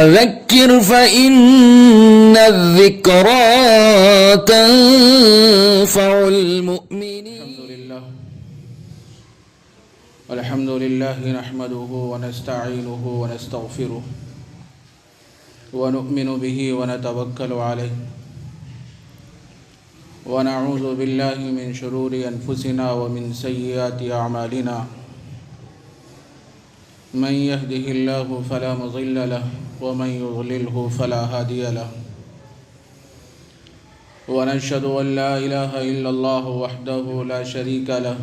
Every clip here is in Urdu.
فذكر فإن الذكرى تنفع المؤمنين. الحمد لله نحمده ونستعينه ونستغفره ونؤمن به ونتوكل عليه ونعوذ بالله من شرور أنفسنا ومن سيئات أعمالنا. من يهده الله فلا مضل له ومن يضلله فلا هادي له. ونشهد أن لا إله إلا الله وحده لا شريك له.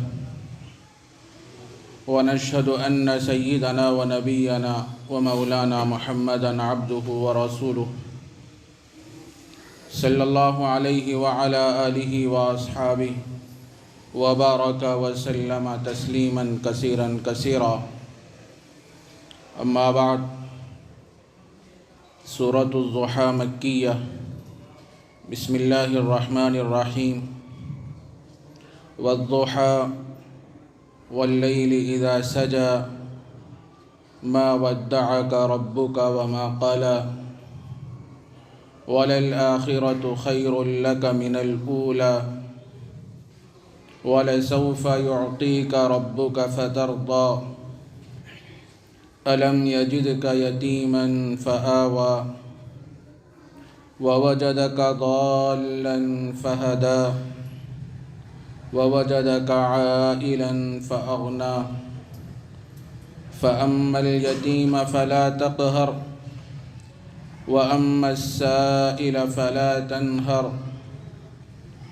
ونشهد أن سيدنا ونبينا ومولانا محمدًا عبده ورسوله صلى الله عليه وعلى آله وأصحابه وبارك وسلم تسليما كثيرا كثيرا. أما بعد، سورة الضحى مكية. بسم الله الرحمن الرحيم. والضحى والليل إذا سجى ما ودعك ربك وما قلى وللآخرة خير لك من الأولى ولسوف يعطيك ربك فترضى ألم يجدك يتيما فآوى ووجدك ضالا فهدى ووجدك عائلا فأغنى فأما اليتيم فلا تقهر وأما السائل فلا تنهر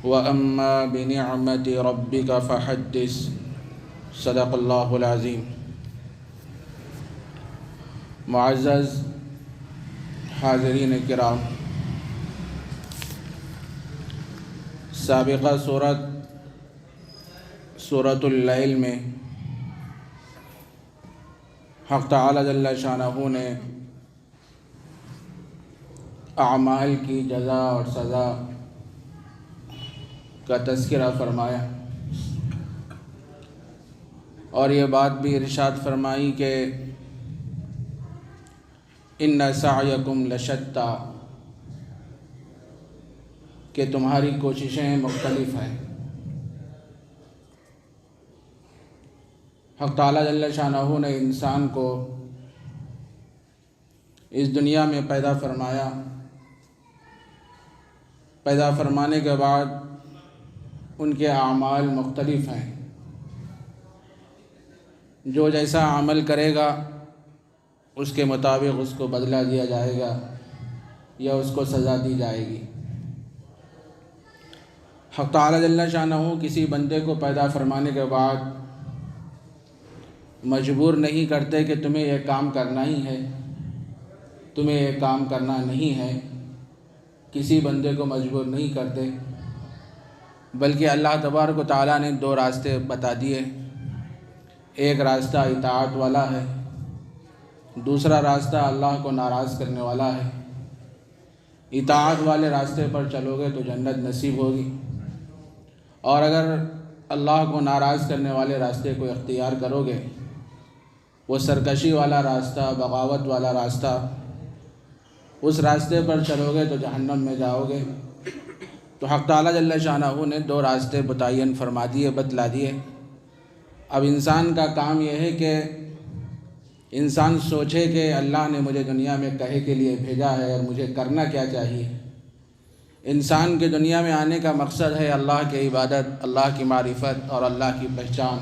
وأما بنعمة ربك فحدث. صدق اللہ العظیم. معزز حاضرین کرام، سابقہ سورۃ اللیل میں حق تعالی جل شانہ نے اعمال کی جزا اور سزا کا تذکرہ فرمایا، اور یہ بات بھی ارشاد فرمائی کہ ان سعیکم لشتی، کہ تمہاری کوششیں مختلف ہیں. حق تعالی جل شانہ نے انسان کو اس دنیا میں پیدا فرمایا. پیدا فرمانے کے بعد ان کے اعمال مختلف ہیں. جو جیسا عمل کرے گا اس کے مطابق اس کو بدلہ دیا جائے گا یا اس کو سزا دی جائے گی. حق تعالی جل شانہ کسی بندے کو پیدا فرمانے کے بعد مجبور نہیں کرتے کہ تمہیں یہ کام کرنا ہی ہے، تمہیں یہ کام کرنا نہیں ہے. کسی بندے کو مجبور نہیں کرتے، بلکہ اللہ تبارک و تعالیٰ نے دو راستے بتا دیے. ایک راستہ اطاعت والا ہے، دوسرا راستہ اللہ کو ناراض کرنے والا ہے. اطاعت والے راستے پر چلو گے تو جنت نصیب ہوگی، اور اگر اللہ کو ناراض کرنے والے راستے کو اختیار کرو گے، وہ سرکشی والا راستہ، بغاوت والا راستہ، اس راستے پر چلو گے تو جہنم میں جاؤ گے. تو حق تعالی جل شانہ نے دو راستے متعین فرما دیے، بتلا دیے. اب انسان کا کام یہ ہے کہ انسان سوچے کہ اللہ نے مجھے دنیا میں کہے کے لیے بھیجا ہے اور مجھے کرنا کیا چاہیے. انسان کے دنیا میں آنے کا مقصد ہے اللہ کی عبادت، اللہ کی معرفت اور اللہ کی پہچان.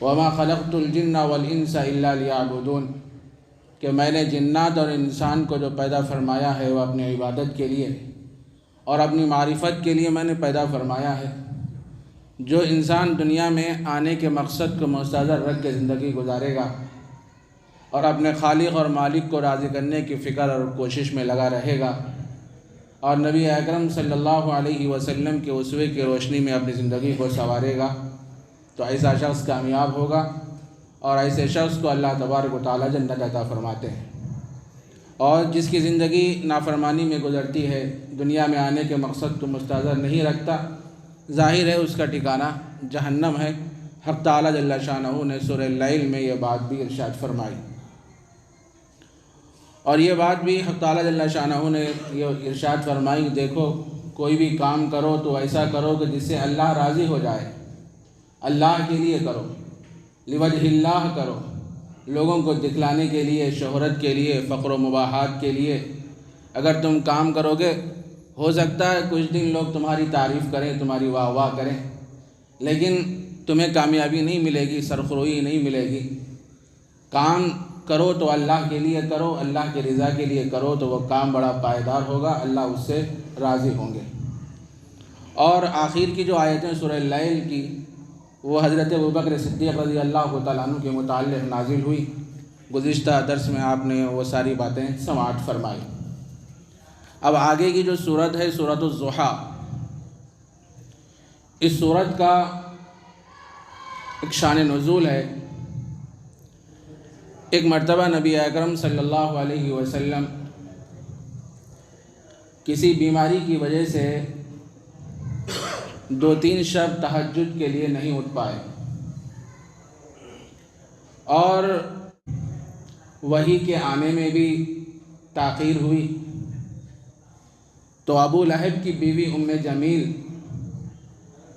وما خلقت الجن والانس الا لیعبدون، کہ میں نے جنات اور انسان کو جو پیدا فرمایا ہے وہ اپنی عبادت کے لیے اور اپنی معرفت کے لیے میں نے پیدا فرمایا ہے. جو انسان دنیا میں آنے کے مقصد کو مستحضر رکھ کے زندگی گزارے گا اور اپنے خالق اور مالک کو راضی کرنے کی فکر اور کوشش میں لگا رہے گا اور نبی اکرم صلی اللہ علیہ وسلم کے اسوے کی روشنی میں اپنی زندگی کو سنوارے گا، تو ایسا شخص کامیاب ہوگا، اور ایسے شخص کو اللہ تبارک و تعالیٰ جنت عطا فرماتے ہیں. اور جس کی زندگی نافرمانی میں گزرتی ہے، دنیا میں آنے کے مقصد کو مستحضر نہیں رکھتا، ظاہر ہے اس کا ٹھکانہ جہنم ہے. حق تعالیٰ جل شانہ نے سورہ اللیل میں یہ بات بھی ارشاد فرمائی. اور یہ بات بھی حق تعالیٰ جل شانہ نے یہ ارشاد فرمائی، دیکھو کوئی بھی کام کرو تو ایسا کرو کہ جس سے اللہ راضی ہو جائے، اللہ کے لیے کرو، لوجہ اللہ کرو، لوگوں کو دکھلانے کے لیے، شہرت کے لیے، فقر و مباحات کے لیے اگر تم کام کرو گے، ہو سکتا ہے کچھ دن لوگ تمہاری تعریف کریں، تمہاری واہ واہ کریں، لیکن تمہیں کامیابی نہیں ملے گی، سرخروئی نہیں ملے گی۔ کام کرو تو اللہ کے لیے کرو، اللہ کے رضا کے لیے کرو تو وہ کام بڑا پائیدار ہوگا، اللہ اس سے راضی ہوں گے۔ اور آخر کی جو آیتیں سورہ اللیل کی، وہ حضرت ابوبکر صدیق رضی اللہ تعالیٰ عنہ کے متعلق نازل ہوئی۔ گزشتہ درس میں آپ نے وہ ساری باتیں سماعت فرمائی۔ اب آگے کی جو سورت ہے سورۃ الضحیٰ، اس سورت کا ایک شان نزول ہے۔ ایک مرتبہ نبی اکرم صلی اللہ علیہ وسلم کسی بیماری کی وجہ سے 2-3 شب تہجد کے لیے نہیں اٹھ پائے، اور وحی کے آنے میں بھی تاخیر ہوئی۔ تو ابو لہب کی بیوی ام جمیل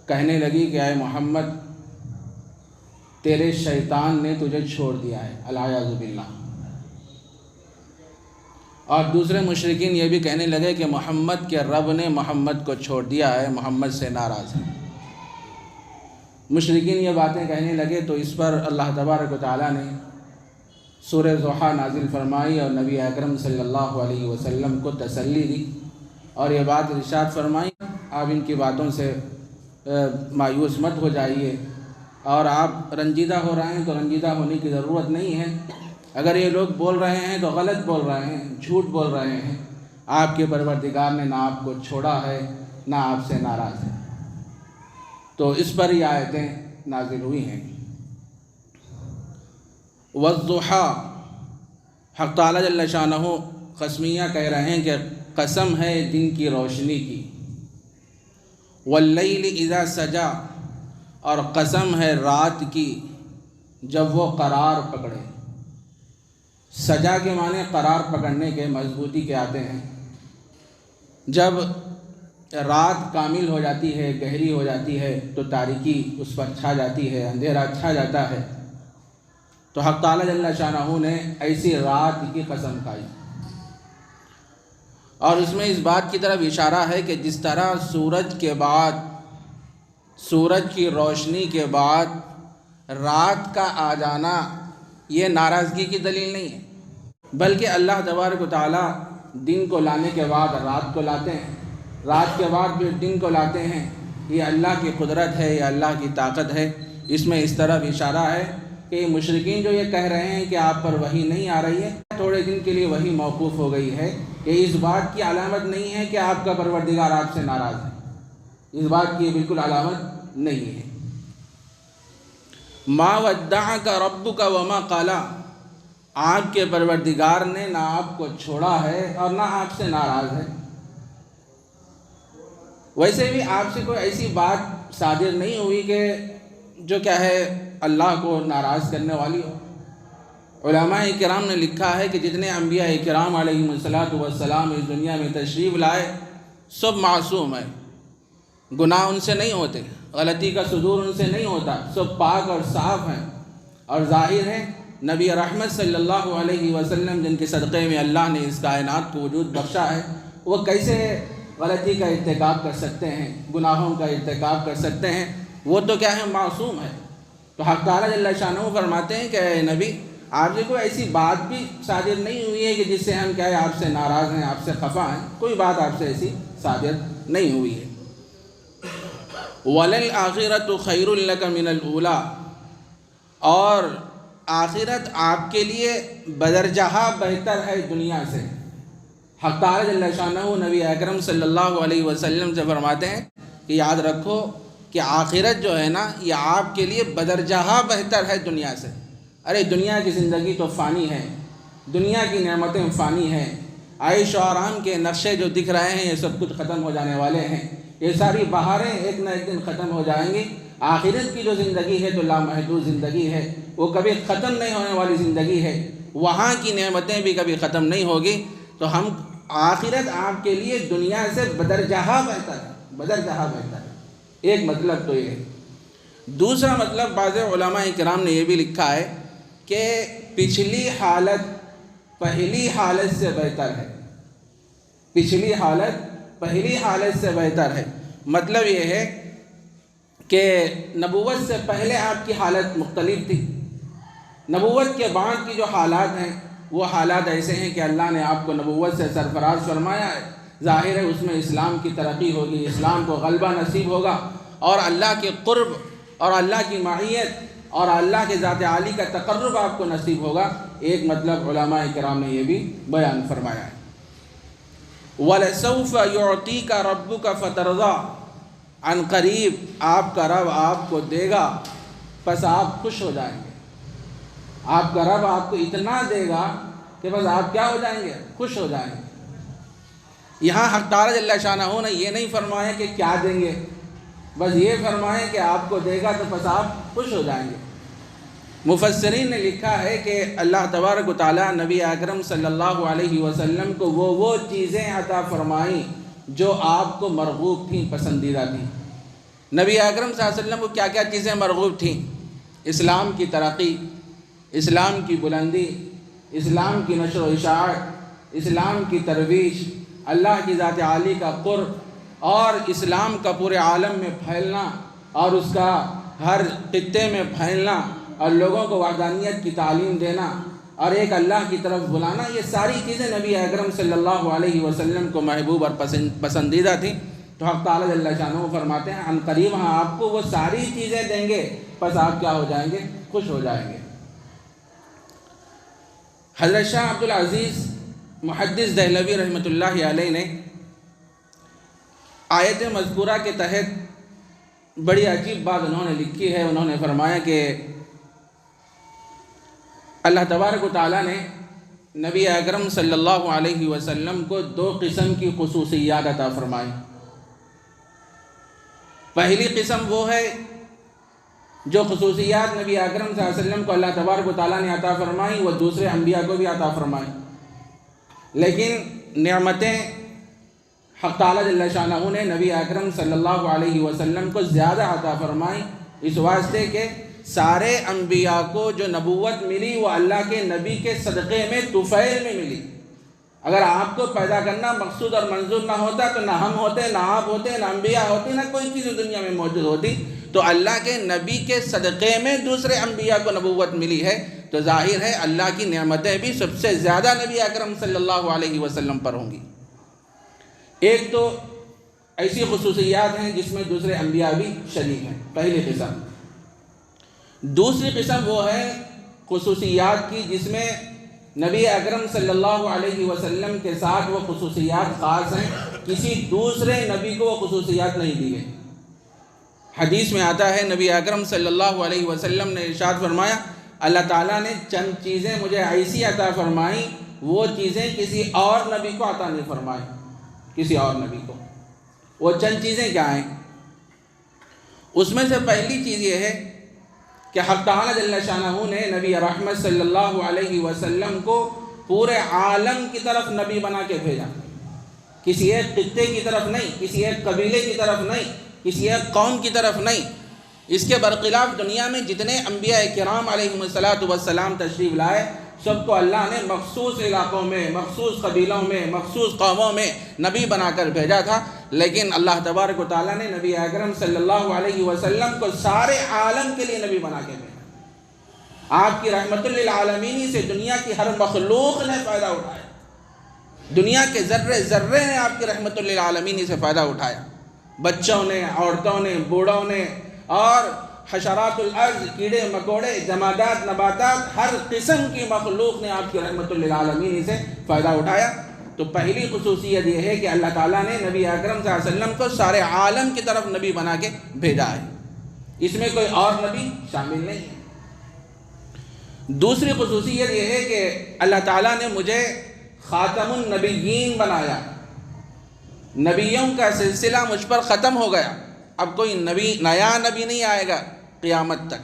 کہنے لگی کہ اے محمد، تیرے شیطان نے تجھے چھوڑ دیا ہے، العیاذ باللہ۔ اور دوسرے مشرکین یہ بھی کہنے لگے کہ محمد کے رب نے محمد کو چھوڑ دیا ہے، محمد سے ناراض ہے۔ مشرکین یہ باتیں کہنے لگے تو اس پر اللہ تبارک و تعالیٰ نے سورہ ضحیٰ نازل فرمائی اور نبی اکرم صلی اللہ علیہ وسلم کو تسلی دی، اور یہ بات ارشاد فرمائی، آپ ان کی باتوں سے مایوس مت ہو جائیے، اور آپ رنجیدہ ہو رہے ہیں تو رنجیدہ ہونے کی ضرورت نہیں ہے۔ اگر یہ لوگ بول رہے ہیں تو غلط بول رہے ہیں، جھوٹ بول رہے ہیں۔ آپ کے پروردگار نے نہ آپ کو چھوڑا ہے، نہ آپ سے ناراض ہے۔ تو اس پر یہ آیتیں نازل ہوئی ہیں۔ والضحیٰ، حق تعالیٰ جل شانہ قسمیہ کہہ رہے ہیں کہ قسم ہے دن کی روشنی کی۔ واللیل اذا سجا، اور قسم ہے رات کی جب وہ قرار پکڑے۔ سجا کے معنی قرار پکڑنے کے، مضبوطی کے آتے ہیں۔ جب رات کامل ہو جاتی ہے، گہری ہو جاتی ہے، تو تاریکی اس پر چھا جاتی ہے، اندھیرا چھا جاتا ہے۔ تو حق تعالیٰ جل شانہ نے ایسی رات کی قسم کھائی، اور اس میں اس بات کی طرف اشارہ ہے کہ جس طرح سورج کے بعد، سورج کی روشنی کے بعد رات کا آ جانا یہ ناراضگی کی دلیل نہیں ہے، بلکہ اللہ تبارک و تعالیٰ دن کو لانے کے بعد رات کو لاتے ہیں، رات کے بعد بھی دن کو لاتے ہیں۔ یہ اللہ کی قدرت ہے، یہ اللہ کی طاقت ہے۔ اس میں اس طرف اشارہ ہے کہ یہ مشرکین جو یہ کہہ رہے ہیں کہ آپ پر وحی نہیں آ رہی ہے، تھوڑے دن کے لیے وحی موقوف ہو گئی ہے، یہ اس بات کی علامت نہیں ہے کہ آپ کا پروردگار آپ سے ناراض ہے، اس بات کی بالکل علامت نہیں ہے۔ ما ودعک ربک وما قالا، آپ کے پروردگار نے نہ آپ کو چھوڑا ہے اور نہ آپ سے ناراض ہے۔ ویسے بھی آپ سے کوئی ایسی بات صادر نہیں ہوئی کہ جو کیا ہے اللہ کو ناراض کرنے والی ہو۔ علماء کرام نے لکھا ہے کہ جتنے انبیاء کرام علیہم السلام اس دنیا میں تشریف لائے، سب معصوم ہیں، گناہ ان سے نہیں ہوتے، غلطی کا صدور ان سے نہیں ہوتا، سب پاک اور صاف ہیں۔ اور ظاہر ہے نبی رحمت صلی اللہ علیہ وسلم جن کے صدقے میں اللہ نے اس کائنات کو وجود بخشا ہے، وہ کیسے غلطی کا ارتکاب کر سکتے ہیں، گناہوں کا ارتکاب کر سکتے ہیں؟ وہ تو کیا ہے، معصوم ہے۔ تو حق تعالیٰ جل شانہ فرماتے ہیں کہ اے نبی، آپ سے کوئی ایسی بات بھی صادر نہیں ہوئی ہے کہ جس سے ہم کیا ہے آپ سے ناراض ہیں، آپ سے خفا ہیں، کوئی بات آپ سے ایسی صادر نہیں ہوئی ہے۔ وَلَلْآخِرَةُ خَيْرٌ لَكَ مِنَ الْأُولَىٰ، اور آخرت آپ کے لیے بدرجہ بہتر ہے دنیا سے۔ حق تعالیٰ جل شانہ نبی اکرم صلی اللہ علیہ وسلم سے فرماتے ہیں کہ یاد رکھو کہ آخرت جو ہے نا، یہ آپ کے لیے بدرجہ بہتر ہے دنیا سے۔ ارے دنیا کی زندگی تو فانی ہے، دنیا کی نعمتیں فانی ہیں، عیش و آرام کے نقشے جو دکھ رہے ہیں یہ سب کچھ ختم ہو جانے والے ہیں، یہ ساری بہاریں ایک نہ ایک دن ختم ہو جائیں گی۔ آخرت کی جو زندگی ہے تو لامحدود زندگی ہے، وہ کبھی ختم نہیں ہونے والی زندگی ہے۔ وہاں کی نعمتیں بھی کبھی ختم نہیں ہوگی، تو ہم آخرت آپ کے لیے دنیا سے بدرجہ بہتر ہے، بدرجہ بہتر ہے۔ ایک مطلب تو یہ ہے۔ دوسرا مطلب بعض علماء کرام نے یہ بھی لکھا ہے کہ پچھلی حالت پہلی حالت سے بہتر ہے، پچھلی حالت پہلی حالت سے بہتر ہے۔ مطلب یہ ہے کہ نبوت سے پہلے آپ کی حالت مختلف تھی، نبوت کے بعد کی جو حالات ہیں وہ حالات ایسے ہیں کہ اللہ نے آپ کو نبوت سے سرفراز فرمایا ہے، ظاہر ہے اس میں اسلام کی ترقی ہوگی، اسلام کو غلبہ نصیب ہوگا، اور اللہ کے قرب اور اللہ کی معیت اور اللہ کے ذات عالی کا تقرب آپ کو نصیب ہوگا۔ ایک مطلب علماء کرام نے یہ بھی بیان فرمایا ہے۔ وَلَسَوْفَ يُعْطِيكَ رَبُّكَ فَتَرْضَىٰ، عن قریب آپ کا رب آپ کو دے گا پس آپ خوش ہو جائیں گے۔ آپ کا رب آپ کو اتنا دے گا کہ بس آپ کیا ہو جائیں گے؟ خوش ہو جائیں گے۔ یہاں حق تعالیٰ جل شانہ نے یہ نہیں فرمایا کہ کیا دیں گے، بس یہ فرمائیں کہ آپ کو دے گا تو بس آپ خوش ہو جائیں گے۔ مفسرین نے لکھا ہے کہ اللہ تبارک و تعالیٰ نبی اکرم صلی اللہ علیہ وسلم کو وہ چیزیں عطا فرمائیں جو آپ کو مرغوب تھیں، پسندیدہ تھیں۔ نبی اکرم صلی اللہ علیہ وسلم کو کیا کیا چیزیں مرغوب تھیں؟ اسلام کی ترقی، اسلام کی بلندی، اسلام کی نشر و اشاعت، اسلام کی ترویج، اللہ کی ذات عالی کا قرب، اور اسلام کا پورے عالم میں پھیلنا اور اس کا ہر خطے میں پھیلنا اور لوگوں کو وحدانیت کی تعلیم دینا اور ایک اللہ کی طرف بلانا، یہ ساری چیزیں نبی اکرم صلی اللہ علیہ وسلم کو محبوب اور پسندیدہ تھیں۔ تو حق تعالیٰ جل شانہ فرماتے ہیں عن قریب ہاں آپ کو وہ ساری چیزیں دیں گے، پس آپ کیا ہو جائیں گے؟ خوش ہو جائیں گے۔ حضرت شاہ عبدالعزیز محدث دہلوی رحمۃ اللہ علیہ نے آیت مذکورہ کے تحت بڑی عجیب بات انہوں نے لکھی ہے۔ انہوں نے فرمایا کہ اللہ تبارک و تعالیٰ نے نبی اکرم صلی اللہ علیہ وسلم کو 2 قسم کی خصوصیات عطا فرمائی۔ پہلی قسم وہ ہے جو خصوصیات نبی اکرم صلی اللہ علیہ وسلم کو اللہ تبارک و تعالیٰ نے عطا فرمائی وہ دوسرے انبیاء کو بھی عطا فرمائی، لیکن نعمتیں حق تعالیٰ جل شانہ نے نبی اکرم صلی اللہ علیہ وسلم کو زیادہ عطا فرمائی، اس واسطے کہ سارے انبیاء کو جو نبوت ملی وہ اللہ کے نبی کے صدقے میں طفیل میں ملی۔ اگر آپ کو پیدا کرنا مقصود اور منظور نہ ہوتا تو نہ ہم ہوتے، نہ آپ ہوتے، نہ انبیاء ہوتے، نہ کوئی چیز دنیا میں موجود ہوتی۔ تو اللہ کے نبی کے صدقے میں دوسرے انبیاء کو نبوت ملی ہے، تو ظاہر ہے اللہ کی نعمتیں بھی سب سے زیادہ نبی اکرم صلی اللہ علیہ وسلم پر ہوں گی۔ ایک تو ایسی خصوصیات ہیں جس میں دوسرے انبیاء بھی شریک ہیں، پہلی قسم۔ دوسری قسم وہ ہے خصوصیات کی جس میں نبی اکرم صلی اللہ علیہ وسلم کے ساتھ وہ خصوصیات خاص ہیں، کسی دوسرے نبی کو وہ خصوصیات نہیں دی گئی۔ حدیث میں آتا ہے نبی اکرم صلی اللہ علیہ وسلم نے ارشاد فرمایا اللہ تعالیٰ نے چند چیزیں مجھے ایسی عطا فرمائیں وہ چیزیں کسی اور نبی کو عطا نہیں فرمائیں، کسی اور نبی کو۔ وہ چند چیزیں کیا ہیں؟ اس میں سے پہلی چیز یہ ہے کہ حق تعالیٰ جل شانہ نے نبی رحمت صلی اللہ علیہ وسلم کو پورے عالم کی طرف نبی بنا کے بھیجا، کسی ایک خطے کی طرف نہیں، کسی ایک قبیلے کی طرف نہیں، کسی ایک قوم کی طرف نہیں۔ اس کے برخلاف دنیا میں جتنے انبیاء کرام علیہم السلام تشریف لائے سب کو اللہ نے مخصوص علاقوں میں، مخصوص قبیلوں میں، مخصوص قوموں میں نبی بنا کر بھیجا تھا، لیکن اللہ تبارک و تعالیٰ نے نبی اکرم صلی اللہ علیہ وسلم کو سارے عالم کے لیے نبی بنا کے بھیجا۔ آپ کی رحمت للعالمین سے دنیا کی ہر مخلوق نے فائدہ اٹھایا، دنیا کے ذرے ذرے نے آپ کی رحمت للعالمین سے فائدہ اٹھایا، بچوں نے، عورتوں نے، بوڑھوں نے، اور حشرات الارض، کیڑے مکوڑے، جمادات، نباتات، ہر قسم کی مخلوق نے آپ کی رحمت للعالمین سے فائدہ اٹھایا۔ تو پہلی خصوصیت یہ ہے کہ اللہ تعالیٰ نے نبی اکرم صلی اللہ علیہ وسلم کو سارے عالم کی طرف نبی بنا کے بھیجا ہے، اس میں کوئی اور نبی شامل نہیں ہے۔ دوسری خصوصیت یہ ہے کہ اللہ تعالیٰ نے مجھے خاتم النبیین بنایا، نبیوں کا سلسلہ مجھ پر ختم ہو گیا، اب کوئی نیا نبی نہیں آئے گا قیامت تک،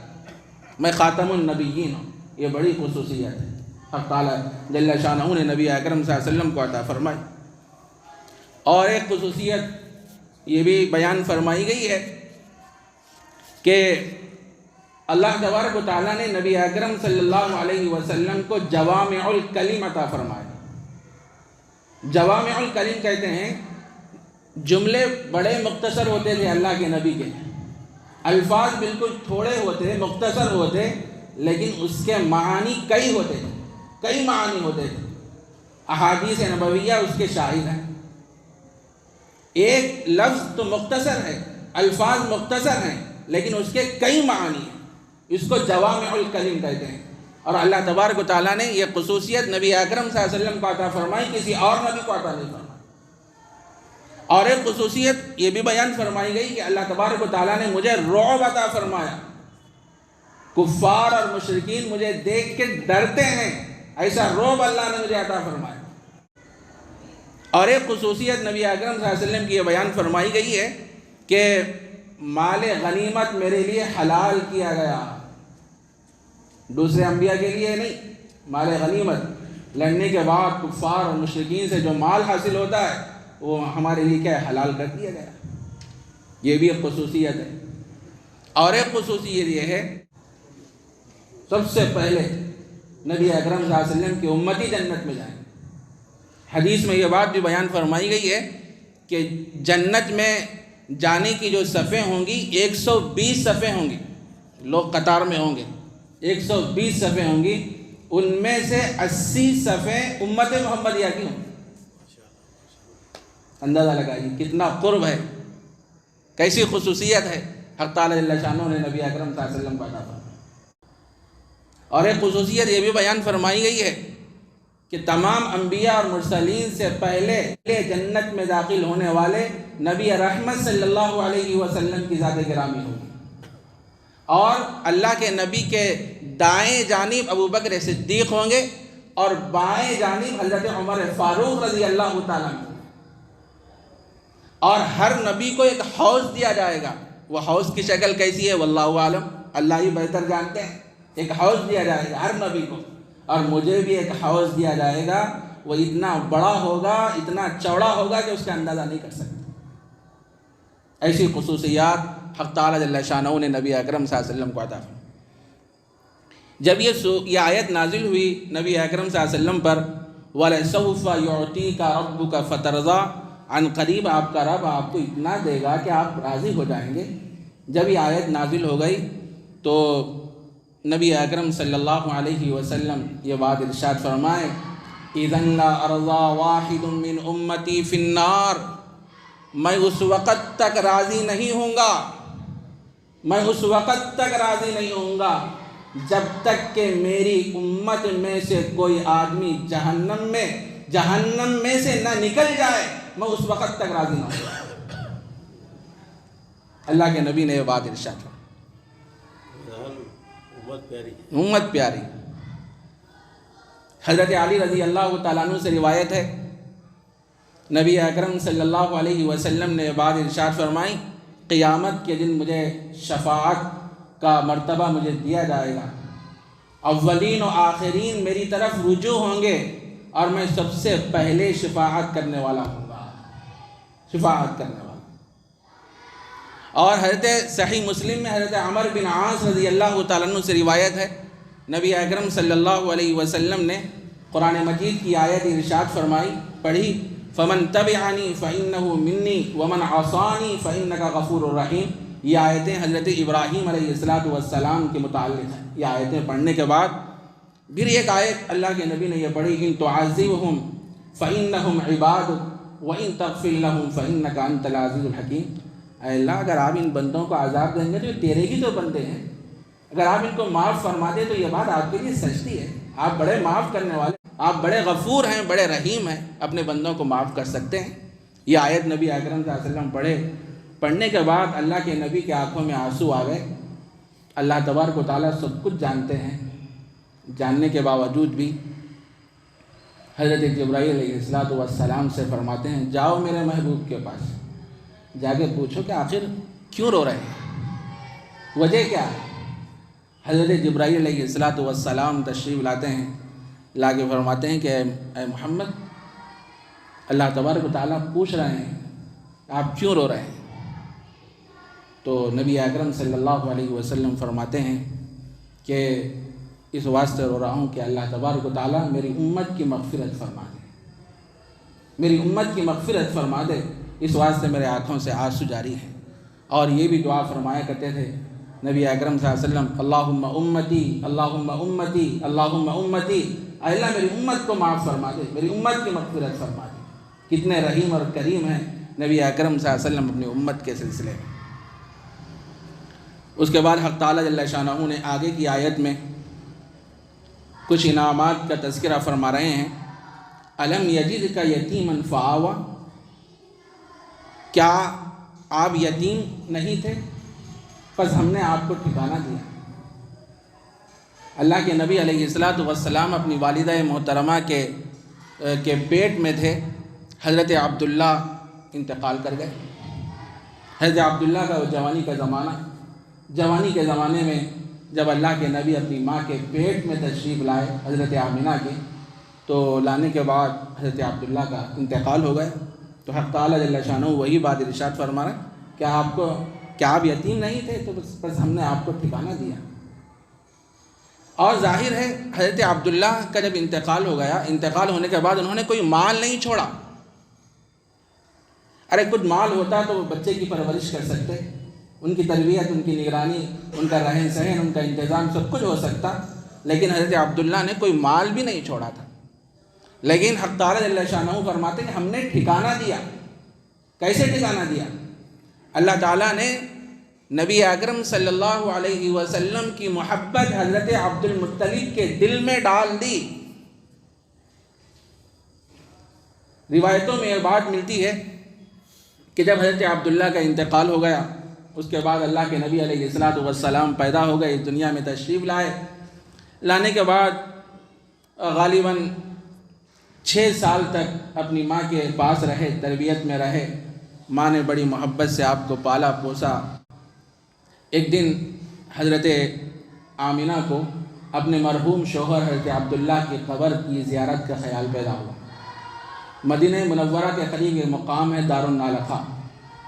میں خاتم النبیین ہوں، یہ بڑی خصوصیت ہے۔ حق تعالیٰ جل شانہ نے نبی اکرم صلی اللہ علیہ وسلم کو عطا فرمائی۔ اور ایک خصوصیت یہ بھی بیان فرمائی گئی ہے کہ اللہ تبارک و تعالیٰ نے نبی اکرم صلی اللہ علیہ وسلم کو جوامع الکلم عطا فرمایا۔ جوامع الکلم کہتے ہیں جملے بڑے مختصر ہوتے تھے اللہ کے نبی کے، الفاظ بالکل تھوڑے ہوتے، مختصر ہوتے، لیکن اس کے معانی کئی ہوتے تھے، کئی معانی ہوتے تھے۔ احادیث نبویہ اس کے شاہد ہیں۔ ایک لفظ تو مختصر ہے، الفاظ مختصر ہیں، لیکن اس کے کئی معانی ہیں، اس کو جوامع الکلم کہتے ہیں۔ اور اللہ تبارک و تعالیٰ نے یہ خصوصیت نبی اکرم صلی اللہ علیہ وسلم کو عطا فرمائی، کسی اور نبی کو عطا نہیں فرمائی۔ اور ایک خصوصیت یہ بھی بیان فرمائی گئی کہ اللہ تبارک و تعالیٰ نے مجھے رعب عطا فرمایا، کفار اور مشرکین مجھے دیکھ کے ڈرتے ہیں، ایسا رعب اللہ نے مجھے عطا فرمایا۔ اور ایک خصوصیت نبی اکرم صلی اللہ علیہ وسلم کی یہ بیان فرمائی گئی ہے کہ مال غنیمت میرے لیے حلال کیا گیا، دوسرے انبیاء کے لیے نہیں۔ مال غنیمت لڑنے کے بعد کفار اور مشرکین سے جو مال حاصل ہوتا ہے وہ ہمارے لیے کیا ہے، حلال کر دیا گیا۔ یہ بھی ایک خصوصیت ہے۔ اور ایک خصوصیت یہ ہے، سب سے پہلے نبی اکرم صلی اللہ علیہ وسلم کی امتی جنت میں جائیں۔ حدیث میں یہ بات بھی بیان فرمائی گئی ہے کہ جنت میں جانے کی جو صفیں ہوں گی 120 صفیں ہوں گی، لوگ قطار میں ہوں گے، 120 صفیں ہوں گی، ان میں سے 80 صفیں امت محمدیہ کی ہوں گی۔ اندازہ لگائیے کتنا قرب ہے، کیسی خصوصیت ہے حق تعالیٰ جل شانہ نے نبی اکرم صلی اللہ علیہ وسلم کو عطا فرمائی۔ اور ایک خصوصیت یہ بھی بیان فرمائی گئی ہے کہ تمام انبیاء اور مرسلین سے پہلے جنت میں داخل ہونے والے نبی رحمت صلی اللہ علیہ وسلم کی ذات گرامی ہوگی۔ اور اللہ کے نبی کے دائیں جانب ابو بکر صدیق ہوں گے اور بائیں جانب حضرت عمر فاروق رضی اللہ تعالیٰ عنہ۔ اور ہر نبی کو ایک حوض دیا جائے گا، وہ حوض کی شکل کیسی ہے واللہ عالم، اللہ ہی بہتر جانتے ہیں۔ ایک حوض دیا جائے گا ہر نبی کو، اور مجھے بھی ایک حوض دیا جائے گا، وہ اتنا بڑا ہوگا، اتنا چوڑا ہوگا کہ اس کا اندازہ نہیں کر سکتے۔ ایسی خصوصیات حق تعالیٰ جل شانہ نے نبی اکرم صلی اللہ علیہ وسلم کو عطا فرمائی۔ جب یہ آیت نازل ہوئی نبی اکرم صلی اللہ علیہ وسلم پر، وَلَسَوْفَ يُعْطِيكَ رَبُّكَ فَتَرْضَىٰ، عن قریب آپ کا رب آپ کو اتنا دے گا کہ آپ راضی ہو جائیں گے۔ جب یہ آیت نازل ہو گئی تو نبی اکرم صلی اللہ علیہ وسلم یہ بات ارشاد فرمائے، اِذًا لَا أَرْضَىٰ وَاحِدٌ مِّنْ أُمَّتِي فِي النَّارِ، میں اس وقت تک راضی نہیں ہوں گا، میں اس وقت تک راضی نہیں ہوں گا جب تک کہ میری امت میں سے کوئی آدمی جہنم میں سے نہ نکل جائے، میں اس وقت تک راضی نہ ہوں۔ اللہ کے نبی نے یہ بات ارشاد فرمائی۔ امت پیاری۔ حضرت علی رضی اللہ تعالیٰ عنہ سے روایت ہے، نبی اکرم صلی اللہ علیہ وسلم نے یہ بات ارشاد فرمائی، قیامت کے دن مجھے شفاعت کا مرتبہ مجھے دیا جائے گا، اولین و آخرین میری طرف رجوع ہوں گے، اور میں سب سے پہلے شفاعت کرنے والا ہوں گا، شفاعت کرنے والا۔ اور حضرت صحیح مسلم میں حضرت عمر بن عاص رضی اللہ تعالیٰ عنہ سے روایت ہے، نبی اکرم صلی اللہ علیہ وسلم نے قرآن مجید کی آیت ارشاد فرمائی، پڑھی، فمن تبعنی فإنہ منی ومن عصانی فإنک غفور رحیم۔ یہ آیتیں حضرت ابراہیم علیہ السلام کے متعلق ہیں۔ یہ آیتیں پڑھنے کے بعد پھر ایک آیت اللہ کے نبی نے یہ پڑھی، ان تعذبہم فإنہم عبادک وإن تغفر لہم فإنک انت العزیز الحکیم۔ اے اللہ، اگر آپ ان بندوں کو عذاب دیں گے تو یہ تیرے ہی تو بندے ہیں، اگر آپ ان کو معاف فرما دیں تو یہ بات آپ کے لیے سچتی ہے، آپ بڑے معاف کرنے والے، آپ بڑے غفور ہیں، بڑے رحیم ہیں، اپنے بندوں کو معاف کر سکتے ہیں۔ یہ آیت نبی اکرم صلی اللہ علیہ وسلم پڑھنے کے بعد اللہ کے نبی کے آنکھوں میں آنسو آ گئے۔ اللہ تبارک و تعالیٰ سب کچھ جانتے ہیں، جاننے کے باوجود بھی حضرت جبرائیل علیہ السلام سے فرماتے ہیں، جاؤ میرے محبوب کے پاس، جا کے پوچھو کہ آخر کیوں رو رہے ہیں، وجہ کیا ہے۔ حضرت جبرائیل علیہ السلام تشریف لاتے ہیں، لا کے فرماتے ہیں کہ اے محمد، اللہ تبارک و تعالیٰ پوچھ رہے ہیں آپ کیوں رو رہے ہیں؟ تو نبی اکرم صلی اللہ علیہ وسلم فرماتے ہیں کہ اس واسطے رو رہا ہوں کہ اللہ تبارک و تعالیٰ میری امت کی مغفرت فرما دے، میری امت کی مغفرت فرما دے، اس واسطے میرے آنکھوں سے آنسو جاری ہیں۔ اور یہ بھی دعا فرمایا کرتے تھے نبی اکرم صلی اللہ علیہ وسلم، اللہم امتی اللہم امتی اللہم امتی، اے اللہ میری امت کو معاف فرما دے، میری امت کی مغفرت فرما دے۔ کتنے رحیم اور کریم ہیں نبی اکرم صلی اللہ علیہ وسلم اپنی امت کے سلسلے میں۔ اس کے بعد حق تعالیٰ جل شانہ نے آگے کی آیت میں کچھ انعامات کا تذکرہ فرما رہے ہیں۔ الم یجدک یتیما فآویٰ، کیا آپ یتیم نہیں تھے بس ہم نے آپ کو ٹھکانہ دیا۔ اللہ کے نبی علیہ السلام اپنی والدہ محترمہ کے پیٹ میں تھے، حضرت عبداللہ انتقال کر گئے۔ حضرت عبداللہ کا جوانی کا زمانہ، جوانی کے زمانے میں جب اللہ کے نبی اپنی ماں کے پیٹ میں تشریف لائے حضرت آمنہ کے، تو لانے کے بعد حضرت عبداللہ کا انتقال ہو گئے۔ تو حق تعالیٰ جل شانہ وہی بات ارشاد فرما رہا ہے کہ آپ یتیم نہیں تھے تو بس ہم نے آپ کو ٹھکانہ دیا۔ اور ظاہر ہے حضرت عبداللہ کا جب انتقال ہو گیا، انتقال ہونے کے بعد انہوں نے کوئی مال نہیں چھوڑا۔ ارے کچھ مال ہوتا تو وہ بچے کی پرورش کر سکتے، ان کی تربیت، ان کی نگرانی، ان کا رہن سہن، ان کا انتظام سب کچھ ہو سکتا، لیکن حضرت عبداللہ نے کوئی مال بھی نہیں چھوڑا تھا۔ لیکن حق تعالیٰ جل شانہ فرماتے ہیں ہم نے ٹھکانہ دیا۔ کیسے ٹھکانہ دیا؟ اللہ تعالیٰ نے نبی اکرم صلی اللہ علیہ وسلم کی محبت حضرت عبد المطلب کے دل میں ڈال دی۔ روایتوں میں یہ بات ملتی ہے کہ جب حضرت عبداللہ کا انتقال ہو گیا، اس کے بعد اللہ کے نبی علیہ السلام پیدا ہو گئے، اس دنیا میں تشریف لائے۔ لانے کے بعد غالباً 6 سال تک اپنی ماں کے پاس رہے، تربیت میں رہے۔ ماں نے بڑی محبت سے آپ کو پالا پوسا۔ ایک دن حضرت آمنہ کو اپنے مرحوم شوہر حضرت عبداللہ کی قبر کی زیارت کا خیال پیدا ہوا۔ مدینہ منورہ کے قریب ایک مقام ہے دارالنالخا،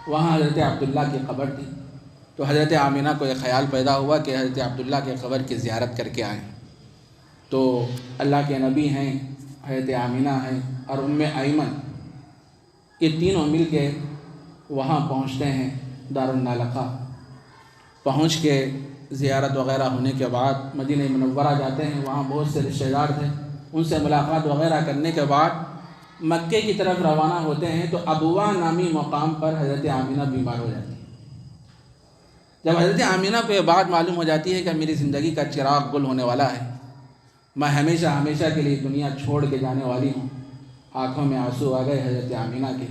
وہاں حضرت عبداللہ کی قبر تھی۔ تو حضرت آمنہ کو یہ خیال پیدا ہوا کہ حضرت عبداللہ کے قبر کی زیارت کر کے آئیں۔ تو اللہ کے نبی ہیں، حضرت آمنہ ہیں اور ام ایمن، یہ تینوں مل کے وہاں پہنچتے ہیں دارالنالخا۔ پہنچ کے زیارت وغیرہ ہونے کے بعد مدینہ منورہ جاتے ہیں، وہاں بہت سے رشتہ دار تھے، ان سے ملاقات وغیرہ کرنے کے بعد مکے کی طرف روانہ ہوتے ہیں۔ تو ابوا نامی مقام پر حضرت آمنہ بیمار ہو جاتی ہے۔ جب حضرت آمنہ کو یہ بات معلوم ہو جاتی ہے کہ میری زندگی کا چراغ گل ہونے والا ہے، میں ہمیشہ کے لیے دنیا چھوڑ کے جانے والی ہوں، آنکھوں میں آنسو آ گئے حضرت آمنہ کے۔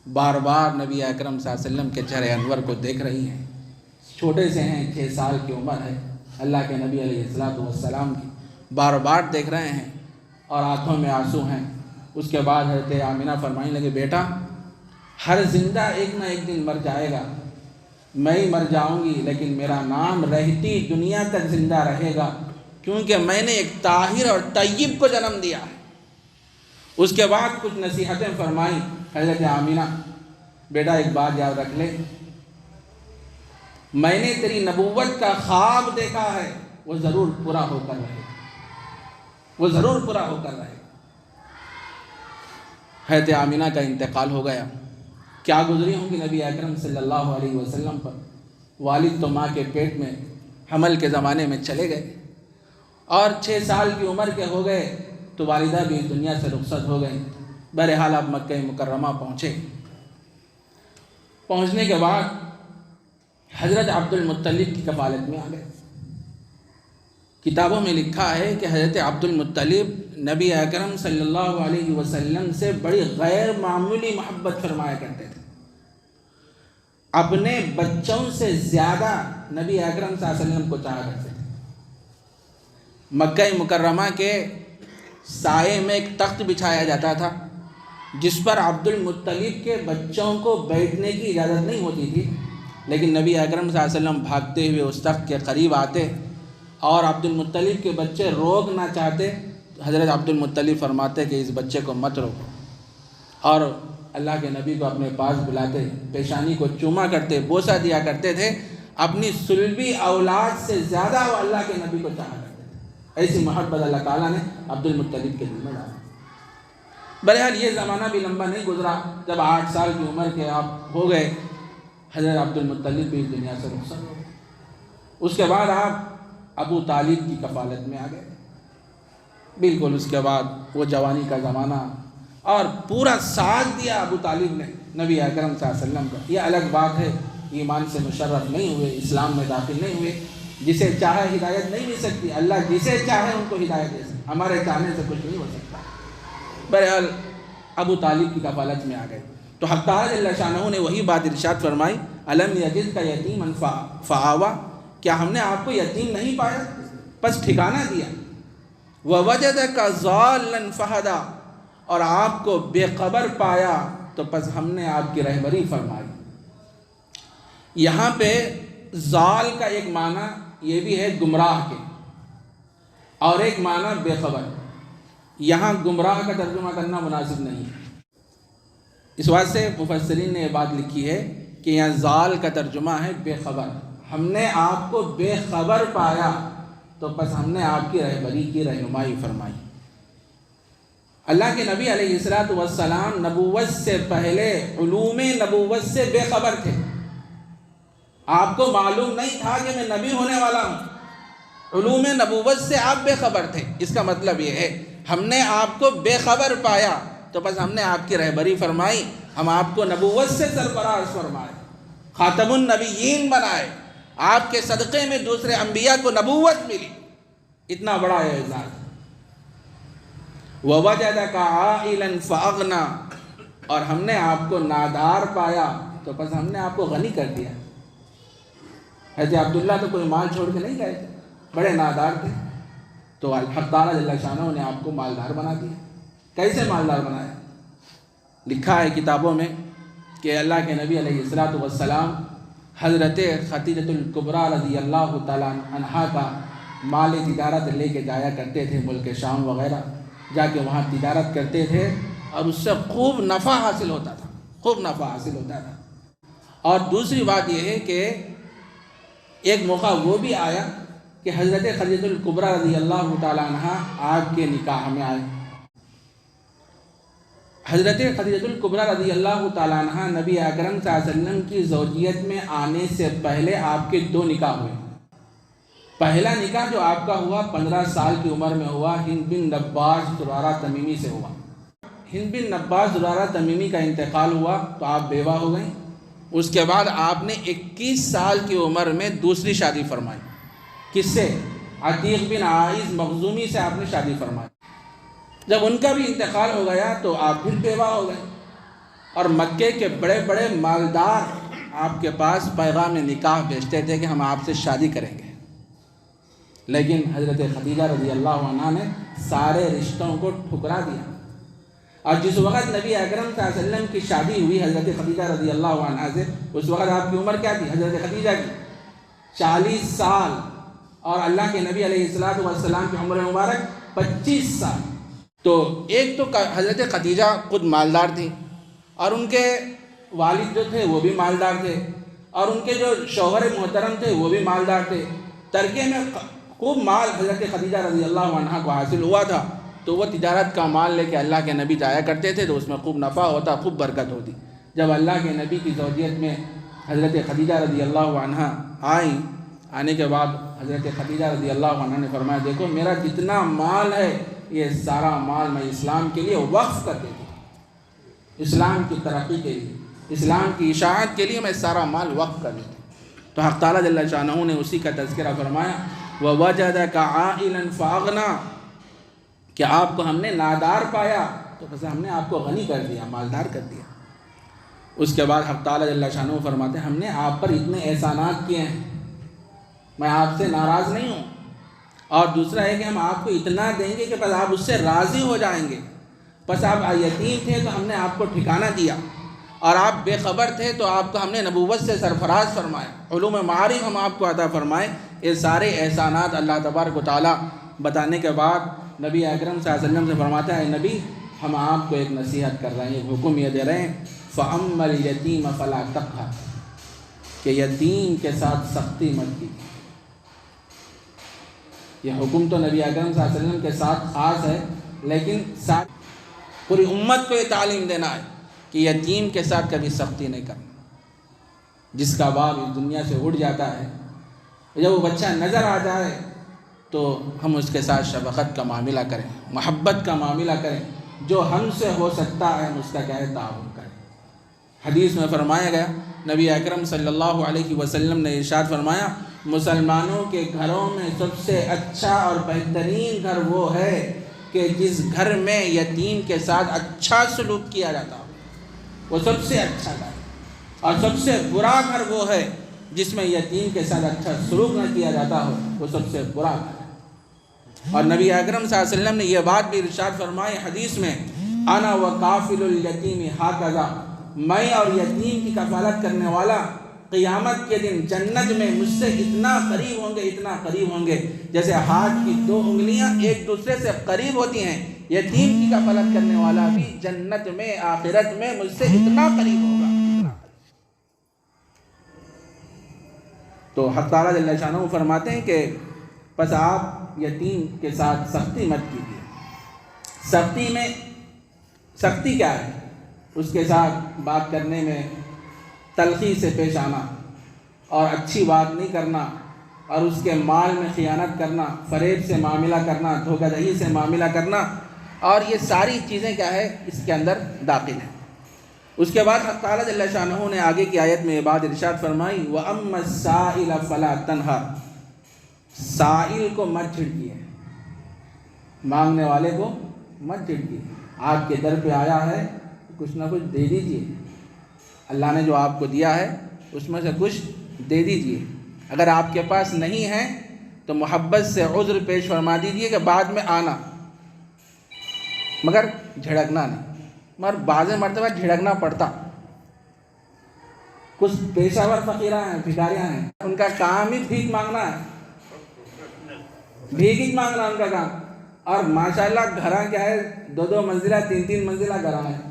بار بار نبی اکرم صلی اللہ علیہ وسلم کے چہرے انور کو دیکھ رہی ہیں۔ چھوٹے سے ہیں، 6 سال کی عمر ہے، اللہ کے نبی علیہ السلام کی بار بار دیکھ رہے ہیں اور آنکھوں میں آنسو ہیں۔ اس کے بعد حضرت آمنہ فرمانے لگے، بیٹا ہر زندہ ایک نہ ایک دن مر جائے گا، میں ہی مر جاؤں گی، لیکن میرا نام رہتی دنیا تک زندہ رہے گا، کیونکہ میں نے ایک طاہر اور طیب کو جنم دیا ہے۔ اس کے بعد کچھ نصیحتیں فرمائیں حضرت آمنہ، بیٹا ایک بات یاد رکھ لے، میں نے تیری نبوت کا خواب دیکھا ہے، وہ ضرور پورا ہو کر رہے گا، وہ ضرور پورا ہو کر رہے گا۔ حضرت آمنہ کا انتقال ہو گیا۔ کیا گزری ہوں گی نبی اکرم صلی اللہ علیہ وسلم پر۔ والد تو ماں کے پیٹ میں حمل کے زمانے میں چلے گئے، اور 6 سال کی عمر کے ہو گئے تو والدہ بھی دنیا سے رخصت ہو گئی۔ بہرحال آپ مکہ مکرمہ پہنچے۔ پہنچنے کے بعد حضرت عبد المطلب کی کفالت میں آ گئے۔ کتابوں میں لکھا ہے کہ حضرت عبد المطلب نبی اکرم صلی اللہ علیہ وسلم سے بڑی غیر معمولی محبت فرمایا کرتے تھے۔ اپنے بچوں سے زیادہ نبی اکرم صلی اللہ علیہ وسلم کو چاہا کرتے تھے۔ مکہ مکرمہ کے سائے میں ایک تخت بچھایا جاتا تھا، جس پر عبد المطلب کے بچوں کو بیٹھنے کی اجازت نہیں ہوتی تھی، لیکن نبی اکرم صلی اللہ علیہ وسلم بھاگتے ہوئے اس تخت کے قریب آتے، اور عبد المطلب کے بچے روک نہ چاہتے حضرت عبد المطلب فرماتے کہ اس بچے کو مت روکو، اور اللہ کے نبی کو اپنے پاس بلاتے، پیشانی کو چوما کرتے، بوسہ دیا کرتے تھے، اپنی صلبی اولاد سے زیادہ وہ اللہ کے نبی کو چاہا کرتے تھے۔ ایسی محبت اللہ تعالیٰ نے عبد المطلب کے دل میں ڈالا۔ بہرحال یہ زمانہ بھی لمبا نہیں گزرا، جب 8 سال کی عمر کے آپ ہو گئے، حضرت عبد المطلب بھی اس دنیا سے رخصت ہو گئے۔ اس کے بعد آپ ابو طالب کی کفالت میں آ گئے۔ بالکل اس کے بعد وہ جوانی کا زمانہ، اور پورا ساتھ دیا ابو طالب نے نبی اکرم صلی اللہ علیہ وسلم کا۔ یہ الگ بات ہے، ایمان سے مشرف نہیں ہوئے، اسلام میں داخل نہیں ہوئے، جسے چاہے ہدایت نہیں مل سکتی، اللہ جسے چاہے ان کو ہدایت دے سکتا، ہمارے چاہنے سے کچھ نہیں ہو سکتا۔ بہرحال ابو طالب کی کفالت میں آ گئے تو حق تعالی جل شانہ نے وہی بات ارشاد فرمائی، الم یجدک یتیما فآویٰ، کیا ہم نے آپ کو یتیم نہیں پایا بس ٹھکانہ دیا، ووجدک ضالا فہدیٰ، اور آپ کو بے خبر پایا تو پس ہم نے آپ کی رہبری فرمائی۔ یہاں پہ ضال کا ایک معنی یہ بھی ہے گمراہ کے، اور ایک معنی بے خبر۔ یہاں گمراہ کا ترجمہ کرنا مناسب نہیں ہے، اس واسطے مفسرین نے یہ بات لکھی ہے کہ یہاں ضال کا ترجمہ ہے بے خبر۔ ہم نے آپ کو بے خبر پایا تو پس ہم نے آپ کی رہبری کی، رہنمائی فرمائی۔ اللہ کے نبی علیہ الصلوۃ والسلام نبوت سے پہلے علوم نبوت سے بے خبر تھے۔ آپ کو معلوم نہیں تھا کہ میں نبی ہونے والا ہوں، علوم نبوت سے آپ بے خبر تھے۔ اس کا مطلب یہ ہے ہم نے آپ کو بے خبر پایا تو بس ہم نے آپ کی رہبری فرمائی، ہم آپ کو نبوت سے سرفراز فرمائے، خاتم النبیین بنائے، آپ کے صدقے میں دوسرے انبیاء کو نبوت ملی۔ اتنا بڑا اعزاز۔ وَوَجَدَكَ عَائِلًا فَأَغْنَىٰ، اور ہم نے آپ کو نادار پایا تو بس ہم نے آپ کو غنی کر دیا۔ حضرت عبداللہ تو کوئی مال چھوڑ کے نہیں گئے تھے، بڑے نادار تھے، تو حق تعالیٰ جل شانہ نے آپ کو مالدار بنا دیا۔ کیسے مالدار بنایا؟ لکھا ہے کتابوں میں کہ اللہ کے نبی علیہ الصلوۃ والسلام حضرت خدیجۃ الکبریٰ رضی اللہ تعالیٰ عنہا کا مال تجارت لے کے جایا کرتے تھے، ملک شام وغیرہ جا کے وہاں تجارت کرتے تھے، اور اس سے خوب نفع حاصل ہوتا تھا، خوب نفع حاصل ہوتا تھا۔ اور دوسری بات یہ ہے کہ ایک موقع وہ بھی آیا کہ حضرت خدیجۃ الکبریٰ رضی اللہ تعالیٰ عنہا آپ کے نکاح میں آئے۔ حضرت خدیجۃ الکبریٰ رضی اللہ تعالیٰ عنہا نبی اکرم صلی اللہ علیہ وسلم کی زوجیت میں آنے سے پہلے آپ کے 2 نکاح ہوئے۔ پہلا نکاح جو آپ کا ہوا 15 سال کی عمر میں ہوا، ہند بن نباش زرارہ تمیمی سے ہوا۔ ہند بن نباش زرارہ تمیمی کا انتقال ہوا تو آپ بیوہ ہو گئیں۔ اس کے بعد آپ نے 21 سال کی عمر میں دوسری شادی فرمائی۔ کس سے؟ عتیق بن عائز مخزومی سے آپ نے شادی فرمائی۔ جب ان کا بھی انتقال ہو گیا تو آپ پھر بیوہ ہو گئے، اور مکے کے بڑے بڑے مالدار آپ کے پاس پیغام نکاح بھیجتے تھے کہ ہم آپ سے شادی کریں گے، لیکن حضرت خدیجہ رضی اللہ عنہا نے سارے رشتوں کو ٹھکرا دیا۔ اور جس وقت نبی اکرم صلی اللہ علیہ وسلم کی شادی ہوئی حضرت خدیجہ رضی اللہ عنہا سے، اس وقت آپ کی عمر کیا تھی حضرت خدیجہ کی؟ 40 سال، اور اللہ کے نبی علیہ الصلوۃ والسلام کی عمر مبارک 25 سال۔ تو ایک تو حضرت خدیجہ خود مالدار تھیں، اور ان کے والد جو تھے وہ بھی مالدار تھے، اور ان کے جو شوہر محترم تھے وہ بھی مالدار تھے۔ ترکے میں خوب مال حضرت خدیجہ رضی اللہ عنہا کو حاصل ہوا تھا، تو وہ تجارت کا مال لے کے اللہ کے نبی جایا کرتے تھے، تو اس میں خوب نفع ہوتا، خوب برکت ہوتی۔ جب اللہ کے نبی کی زوجیت میں حضرت خدیجہ رضی اللہ عنہا آئیں، آنے کے بعد حضرت خدیجہ رضی اللہ عنہا نے فرمایا، دیکھو میرا جتنا مال ہے یہ سارا مال میں اسلام کے لیے وقف کر دیتی ہوں، اسلام کی ترقی کے لیے، اسلام کی اشاعت کے لیے میں سارا مال وقف کر دیتی ہوں۔ تو حق تعالیٰ جل شانہ نے اسی کا تذکرہ فرمایا، وَوَجَدَكَ عَائِلًا فَأَغْنَىٰ، کہ آپ کو ہم نے نادار پایا تو بس ہم نے آپ کو غنی کر دیا، مالدار کر دیا۔ اس کے بعد حق تعالیٰ جل شانہ فرماتے ہیں، ہم نے آپ پر اتنے احسانات کیے ہیں، میں آپ سے ناراض نہیں ہوں، اور دوسرا ہے کہ ہم آپ کو اتنا دیں گے کہ بس آپ اس سے راضی ہو جائیں گے۔ بس آپ یتیم تھے تو ہم نے آپ کو ٹھکانہ دیا، اور آپ بے خبر تھے تو آپ کو ہم نے نبوت سے سرفراز فرمایا، علوم معارف ہم آپ کو عطا فرمائے۔ یہ سارے احسانات اللہ تبارک و تعالیٰ بتانے کے بعد نبی اکرم صلی اللہ علیہ وسلم سے فرماتا ہے نبی ہم آپ کو ایک نصیحت کر رہے ہیں، ایک حکم یہ دے رہے ہیں فَأَمَّا الْيَتِيمَ فَلَا تَقْهَرْ کہ یتیم کے ساتھ سختی مت کیجیے۔ یہ حکم تو نبی اکرم صلی اللہ علیہ وسلم کے ساتھ خاص ہے، لیکن پوری امت کو یہ تعلیم دینا ہے کہ یتیم کے ساتھ کبھی سختی نہیں کرنا۔ جس کا باپ اس دنیا سے اٹھ جاتا ہے، جب وہ بچہ نظر آ جائے تو ہم اس کے ساتھ شفقت کا معاملہ کریں، محبت کا معاملہ کریں، جو ہم سے ہو سکتا ہے ہم اس کا کیا ہے تعاون کریں۔ حدیث میں فرمایا گیا، نبی اکرم صلی اللہ علیہ وسلم نے ارشاد فرمایا مسلمانوں کے گھروں میں سب سے اچھا اور بہترین گھر وہ ہے کہ جس گھر میں یتیم کے ساتھ اچھا سلوک کیا جاتا ہو، وہ سب سے اچھا گھر ہے۔ اور سب سے برا گھر وہ ہے جس میں یتیم کے ساتھ اچھا سلوک نہ کیا جاتا ہو، وہ سب سے برا گھر ہے۔ اور نبی اکرم صلی اللہ علیہ وسلم نے یہ بات بھی ارشاد فرمائی حدیث میں، انا وکافل الیتیم ھکذا، میں اور یتیم کی کفالت کرنے والا قیامت کے دن جنت میں مجھ سے اتنا قریب ہوں گے جیسے ہاتھ کی دو انگلیاں ایک دوسرے سے قریب ہوتی ہیں۔ یتیم کی کفالت کرنے والا بھی جنت میں آخرت میں مجھ سے اتنا قریب ہوگا۔ تو حق تعالیٰ جل شانہ فرماتے ہیں کہ بس آپ یتیم کے ساتھ سختی مت کیجیے۔ سختی کیا ہے؟ اس کے ساتھ بات کرنے میں تلخی سے پیش آنا اور اچھی بات نہیں کرنا، اور اس کے مال میں خیانت کرنا، فریب سے معاملہ کرنا، دھوکہ دہی سے معاملہ کرنا، اور یہ ساری چیزیں کیا ہے اس کے اندر داخل ہیں۔ اس کے بعد حق تعالیٰ جل شانہ نے آگے کی آیت میں یہ بات ارشاد فرمائی وَأَمَّا السَّائِلَ فَلَا تَنْهَرْ، سائل کو مت جھڑکیے، مانگنے والے کو مت جھڑکیے۔ آپ کے در پہ آیا ہے کچھ نہ کچھ دے دیجیے، اللہ نے جو آپ کو دیا ہے اس میں سے کچھ دے دیجیے۔ اگر آپ کے پاس نہیں ہے تو محبت سے عذر پیش فرما دیجیے کہ بعد میں آنا، مگر جھڑکنا نہیں۔ مگر بعض مرتبہ جھڑکنا پڑتا۔ کچھ پیشہ ور فقیراں ہیں، بھکاریاں ہیں، ان کا کام ہی بھیک مانگنا ہے، بھیک ہی مانگنا ان کا کام، اور ماشاءاللہ گھراں کیا ہے 2 منزلہ 3 منزلہ گھراں ہیں۔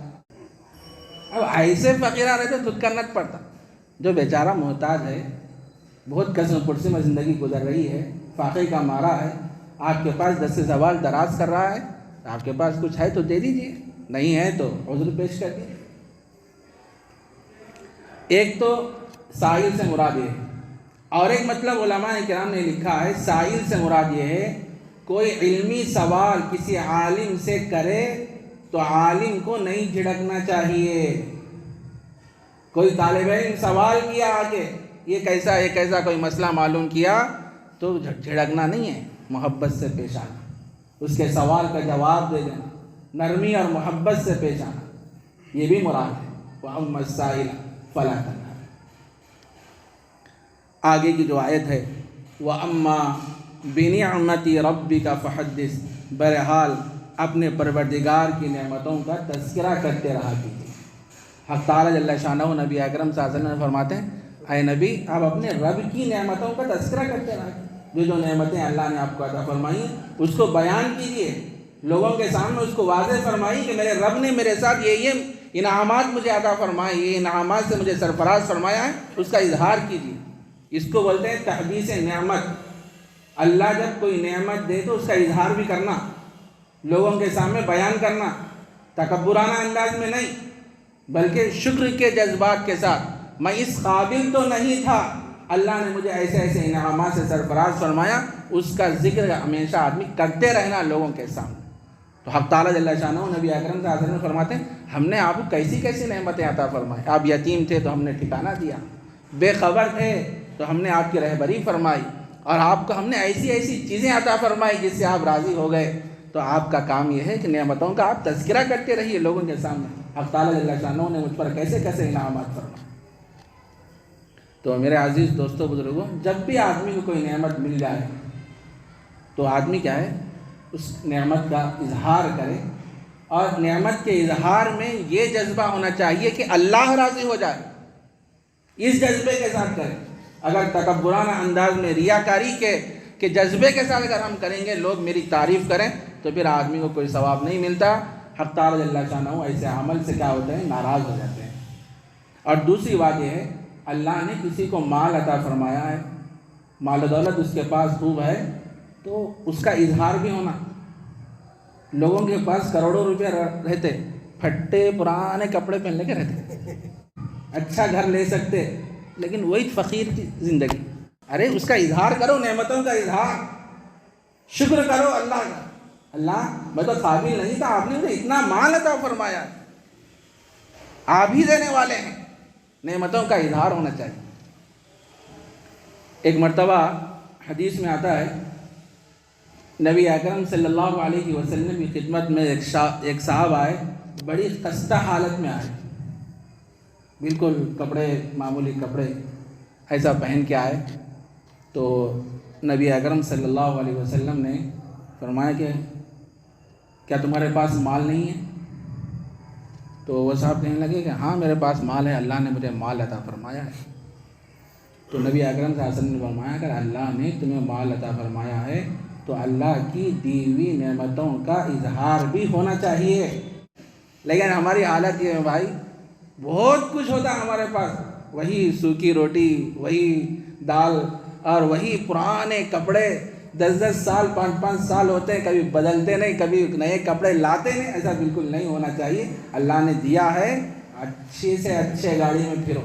اب ایسے فقیراں رہتے خود کرنا پڑتا۔ جو بیچارہ محتاج ہے، بہت قسم پرسی میں زندگی گزر رہی ہے، فاقے کا مارا ہے، آپ کے پاس دست زوال دراز کر رہا ہے، آپ کے پاس کچھ ہے تو دے دیجیے، نہیں ہے تو عذر پیش کر دیجیے۔ ایک تو سائل سے مراد یہ ہے، اور ایک مطلب علماء کرام نے لکھا ہے سائل سے مراد یہ ہے کوئی علمی سوال کسی عالم سے کرے تو عالم کو نہیں جھڑکنا چاہیے۔ کوئی طالب علم سوال کیا آگے یہ کیسا کوئی مسئلہ معلوم کیا تو جھڑکنا نہیں ہے، محبت سے پیش آنا، اس کے سوال کا جواب دے دینا، نرمی اور محبت سے پیش آنا، یہ بھی مراد ہے۔ وَأَمَّا السَّائِلَ فَلَا تَنْهَرْ۔ آگے کی جو آیت ہے وَأَمَّا بِنِعْمَتِ رَبِّكَ فَحَدِّثْ، بہرحال اپنے پروردگار کی نعمتوں کا تذکرہ کرتے رہا کیجیے۔ حق تعالیٰ جل شانہ نبی اکرم صلی اللہ علیہ وسلم فرماتے ہیں اے نبی آپ اپنے رب کی نعمتوں کا تذکرہ کرتے رہا کیجیے، جو نعمتیں اللہ نے آپ کو عطا فرمائی ہیں اس کو بیان کیجیے، لوگوں کے سامنے اس کو واضح فرمائی کہ میرے رب نے میرے ساتھ یہ انعامات مجھے عطا فرمائے، یہ انعامات سے مجھے سرفراز فرمایا ہے، اس کا اظہار کیجیے۔ اس کو بولتے ہیں تحدیث نعمت۔ اللہ جب کوئی نعمت دے تو اس کا اظہار بھی کرنا، لوگوں کے سامنے بیان کرنا، تکبرانہ انداز میں نہیں بلکہ شکر کے جذبات کے ساتھ۔ میں اس قابل تو نہیں تھا، اللہ نے مجھے ایسے ایسے انعامات سے سرفراز فرمایا، اس کا ذکر ہمیشہ آدمی کرتے رہنا لوگوں کے سامنے۔ تو حق تعالیٰ جل شانہ نبی اکرم صلی اللہ علیہ وسلم فرماتے ہیں ہم نے آپ کو کیسی کیسی نعمتیں عطا فرمائی۔ آپ یتیم تھے تو ہم نے ٹھکانہ دیا، بے خبر تھے تو ہم نے آپ کی رہبری فرمائی، اور آپ کو ہم نے ایسی ایسی چیزیں عطا فرمائی جس سے آپ راضی ہو گئے۔ تو آپ کا کام یہ ہے کہ نعمتوں کا آپ تذکرہ کرتے رہیے لوگوں کے سامنے، حق تعالیٰ جل شانہ نے مجھ پر کیسے کیسے انعامات فرمائے۔ تو میرے عزیز دوستوں بزرگوں، جب بھی آدمی کو کوئی نعمت مل جائے تو آدمی کیا ہے اس نعمت کا اظہار کرے، اور نعمت کے اظہار میں یہ جذبہ ہونا چاہیے کہ اللہ راضی ہو جائے، اس جذبے کے ساتھ کریں۔ اگر تکبرانہ انداز میں ریاکاری کے جذبے کے ساتھ اگر ہم کریں گے لوگ میری تعریف کریں تو تو پھر آدمی کو کوئی ثواب نہیں ملتا. حق تعالی جل شانہ ایسے عمل سے کیا ہوتے ہیں؟ ناراض ہو جاتے ہیں. اور دوسری بات یہ ہے اللہ نے کسی کو مال عطا فرمایا ہے, مال و دولت اس کے پاس خوب ہے, تو اس کا اظہار بھی ہونا. لوگوں کے پاس کروڑوں روپے رہتے, پھٹے پرانے کپڑے پہننے کے رہتے, اچھا گھر لے سکتے, لیکن وہی فقیر کی زندگی. ارے اس کا اظہار کرو, نعمتوں کا اظہار, شکر کرو اللہ کا. اللہ میں تو قابل نہیں تھا, آپ نے مجھے اتنا مال عطا فرمایا, آپ ہی دینے والے ہیں. نعمتوں کا اظہار ہونا چاہیے. ایک مرتبہ حدیث میں آتا ہے نبی اکرم صلی اللہ علیہ وسلم کی خدمت میں ایک صاحب آئے, بڑی خستہ حالت میں آئے, بالکل کپڑے معمولی کپڑے ایسا پہن کے آئے. تو نبی اکرم صلی اللہ علیہ وسلم نے فرمایا کہ کیا تمہارے پاس مال نہیں ہے؟ تو وہ صاحب کہنے لگے کہ ہاں میرے پاس مال ہے, اللہ نے مجھے مال عطا فرمایا ہے. تو نبی اکرم صلی اللہ علیہ وسلم نے فرمایا اگر اللہ نے تمہیں مال عطا فرمایا ہے تو اللہ کی دی ہوئی نعمتوں کا اظہار بھی ہونا چاہیے. لیکن ہماری حالت یہ ہے بھائی, بہت کچھ ہوتا ہے ہمارے پاس, وہی سوکھی روٹی, وہی دال, اور وہی پرانے کپڑے 10 سال 5 سال ہوتے ہیں, کبھی بدلتے نہیں, کبھی نئے کپڑے لاتے نہیں. ایسا بالکل نہیں ہونا چاہیے. اللہ نے دیا ہے, اچھے سے اچھے گاڑی میں پھرو,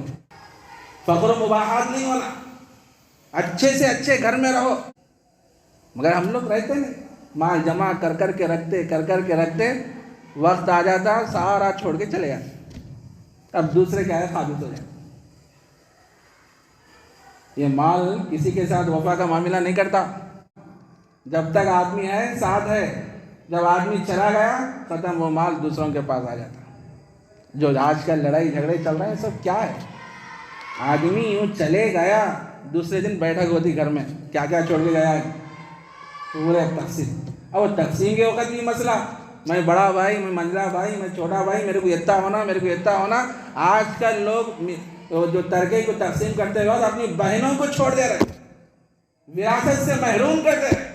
فخر و مباحات نہیں ہونا, اچھے سے اچھے گھر میں رہو. مگر ہم لوگ رہتے نہیں, مال جمع کر کے رکھتے, وقت آ جاتا سارا چھوڑ کے چلے جاتے, اب دوسرے کیا ہے قابض ہو جاتے. یہ مال کسی کے ساتھ وفا کا معاملہ نہیں کرتا. جب تک آدمی ہے ساتھ ہے, جب آدمی چلا گیا ختم, وہ مال دوسروں کے پاس آ جاتا. جو آج کل لڑائی جھگڑے چل رہے ہیں سب کیا ہے؟ آدمی یوں چلے گیا, دوسرے دن بیٹھک ہوتی گھر میں, کیا کیا چھوڑ کے گیا ہے, پورے تقسیم. اب وہ تقسیم کے وقت بھی مسئلہ, میں بڑا بھائی, میں منجلا بھائی, میں چھوٹا بھائی, میرے کو اتنا ہونا. آج کل لوگ جو ترکے کو تقسیم کرتے وقت اپنی بہنوں کو چھوڑ دے رہے, وراثت سے محروم کرتے رہے.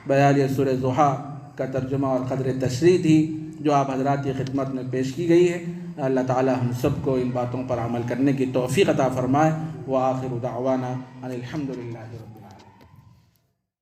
بیان یہ سورہ ضحیٰ کا ترجمہ اور قدر تشریح تھی جو آپ حضرات کی خدمت میں پیش کی گئی ہے. اللہ تعالی ہم سب کو ان باتوں پر عمل کرنے کی توفیق عطا فرمائے. وآخر دعوانا ان الحمد للہ رب